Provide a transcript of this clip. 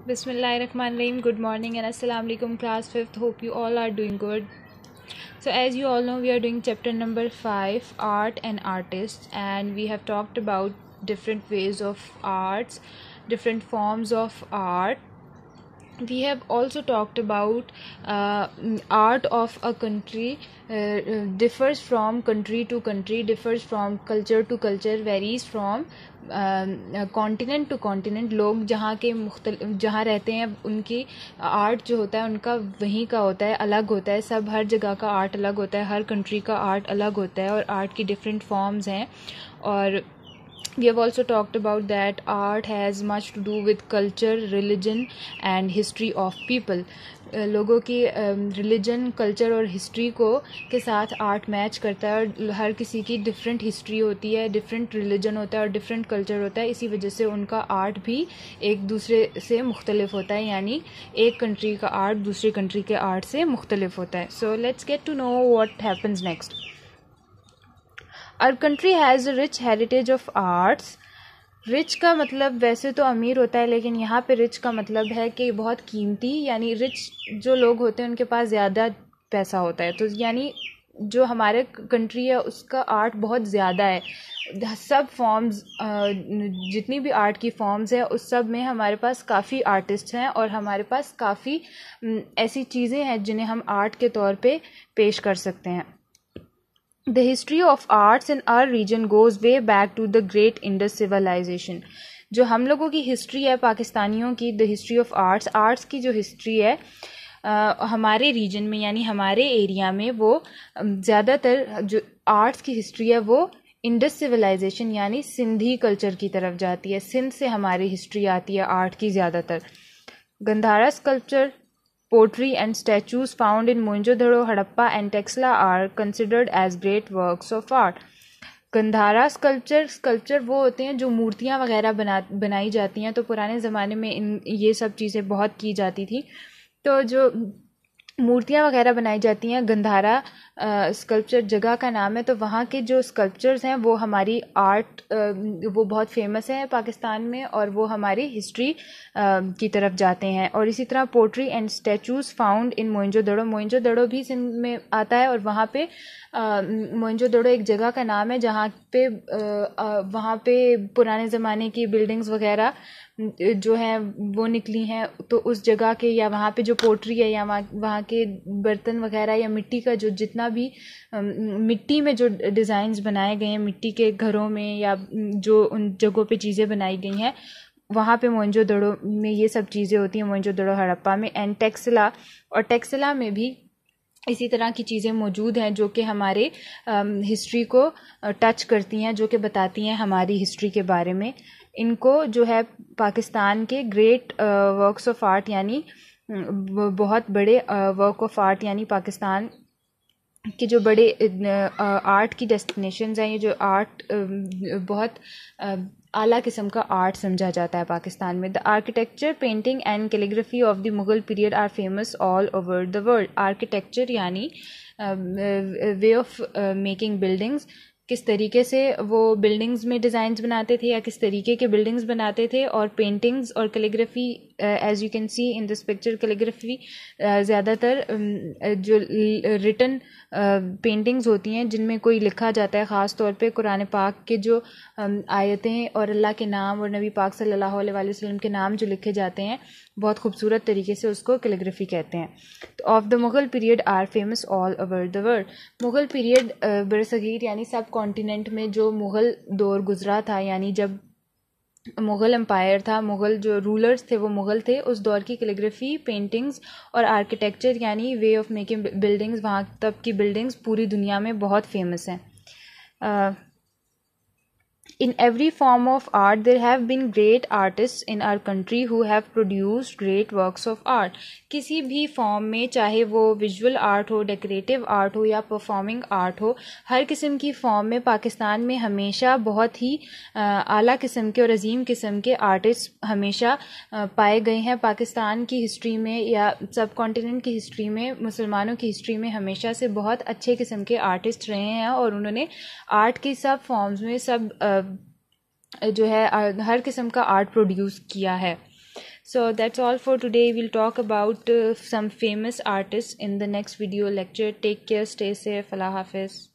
Bismillahirrahmanirrahim. Good morning and Assalamu alaikum class 5th. Hope you all are doing good. So as you all know, we are doing chapter number 5, art and artists, and we have talked about different ways of arts, different forms of art. We have also talked about art of a country differs from country to country, differs from culture to culture, varies from continent to continent. लोग जहाँ रहते हैं उनकी art जो होता है उनका वहीं का होता है, अलग होता है. सब हर जगह का आर्ट अलग होता है, हर कंट्री का आर्ट अलग होता है और आर्ट की डिफरेंट फॉर्म्स हैं. और we have also talked about that art has much to do with culture, religion and history of people. लोगों की रिलीजन, कल्चर और हिस्ट्री को के साथ आर्ट मैच करता है और हर किसी की डिफरेंट हिस्ट्री होती है, डिफरेंट रिलीजन होता है और डिफरेंट कल्चर होता है. इसी वजह से उनका आर्ट भी एक दूसरे से मुख्तलिफ होता है, यानी एक कंट्री का आर्ट दूसरी कंट्री के आर्ट से मुख्तलिफ होता है. So let's get to know what happens next. Our country has a rich heritage of arts. Rich का मतलब वैसे तो अमीर होता है, लेकिन यहाँ पे रिच का मतलब है कि बहुत कीमती, यानी रिच जो लोग होते हैं उनके पास ज़्यादा पैसा होता है. तो यानी जो हमारे कंट्री है उसका आर्ट बहुत ज़्यादा है. सब फॉर्म्स, जितनी भी आर्ट की फॉर्म्स है उस सब में हमारे पास काफ़ी आर्टिस्ट हैं और हमारे पास काफ़ी ऐसी चीज़ें हैं जिन्हें हम आर्ट के तौर पे पेश कर सकते हैं. The history of arts in our region goes way back to the Great Indus Civilization. जो हम लोगों की हिस्ट्री है पाकिस्तानियों की, द हिस्ट्री ऑफ आर्ट्स की जो हिस्ट्री है हमारे रीजन में यानी हमारे एरिया में, वो ज़्यादातर जो आर्ट्स की हिस्ट्री है वो इंडस सिविलाइजेशन यानी सिंधी कल्चर की तरफ जाती है. सिंध से हमारी हिस्ट्री आती है आर्ट की ज़्यादातर. Gandhara sculpture, pottery and statues found in Mohenjo-daro, Harappa and Texla are considered as great works of art. Gandhara sculpture वो होते हैं जो मूर्तियाँ वगैरह बनाई जाती हैं. तो पुराने ज़माने में ये सब चीज़ें बहुत की जाती थी. तो जो मूर्तियाँ वगैरह बनाई जाती हैं, गंधारा स्कल्पचर जगह का नाम है. तो वहाँ के जो स्कल्पचर्स हैं वो हमारी आर्ट वो बहुत फेमस है पाकिस्तान में और वो हमारी हिस्ट्री की तरफ जाते हैं. और इसी तरह pottery and statues found in Mohenjodaro भी सिंध में आता है. और वहाँ पे मोइंजो-दड़ो एक जगह का नाम है जहाँ पे वहाँ पे पुराने ज़माने की बिल्डिंग्स वगैरह जो हैं वो निकली हैं. तो उस जगह के या वहाँ पे जो पोट्री है या वहाँ के बर्तन वगैरह या मिट्टी का जो जितना भी मिट्टी में जो डिज़ाइंस बनाए गए हैं मिट्टी के घरों में या जो उन जगहों पे चीज़ें बनाई गई हैं वहाँ पे मोइंजो-दड़ो में ये सब चीज़ें होती हैं. मोइंजो-दड़ो, हड़प्पा में एंड टेक्सला में भी इसी तरह की चीज़ें मौजूद हैं जो कि हमारे हिस्ट्री को टच करती हैं, जो कि बताती हैं हमारी हिस्ट्री के बारे में. इनको जो है पाकिस्तान के ग्रेट वर्क्स ऑफ आर्ट यानी बहुत बड़े वर्क ऑफ आर्ट यानी पाकिस्तान के जो बड़े आर्ट की डेस्टिनेशंस हैं, ये जो आर्ट बहुत आला किस्म का आर्ट समझा जाता है पाकिस्तान में. The architecture, painting and calligraphy of the Mughal period are famous all over the world. Architecture यानी वे ऑफ मेकिंग बिल्डिंग्स, किस तरीके से वो बिल्डिंग्स में डिज़ाइंस बनाते थे या किस तरीके के बिल्डिंग्स बनाते थे. और पेंटिंग्स और calligraphy, as you can see in this picture, calligraphy ज़्यादातर जो रिटन पेंटिंग्स होती हैं जिनमें कोई लिखा जाता है, ख़ास तौर पे कुरान पाक के जो आयतें और अल्लाह के नाम और नबी पाक सल्लल्लाहु अलैहि वसल्लम के नाम जो लिखे जाते हैं बहुत खूबसूरत तरीके से, उसको कैलीग्राफी कहते हैं. तो of the Mughal period are famous all over the world. Mughal period बरसगीर यानी सब कॉन्टिनेंट में जो मुग़ल दौर गुजरा था, यानी जब मुग़ल एम्पायर था, मुग़ल जो रूलर्स थे वो मुग़ल थे, उस दौर की कैलीग्राफी, पेंटिंग्स और आर्किटेक्चर यानी वे ऑफ मेकिंग बिल्डिंग्स, वहाँ तब की बिल्डिंग्स पूरी दुनिया में बहुत फेमस हैं. In every form of art, there have been great artists in our country who have produced great works of art. किसी भी फॉर्म में, चाहे वो विजुअल आर्ट हो, डेकोरेटिव आर्ट हो या परफॉर्मिंग आर्ट हो, हर किस्म की फॉर्म में पाकिस्तान में हमेशा बहुत ही आला किस्म के और अजीम किस्म के आर्टिस्ट हमेशा पाए गए हैं. पाकिस्तान की हिस्ट्री में या सब कॉन्टिनेंट की हिस्ट्री में, मुसलमानों की हिस्ट्री में हमेशा से बहुत अच्छे किस्म के आर्टिस्ट रहे हैं और उन्होंने आर्ट की सब फॉर्म्स में सब जो है हर किस्म का आर्ट प्रोड्यूस किया है. So that's all for today. We'll talk about some famous artists in the next video lecture. Take care, stay safe. Allah Hafiz.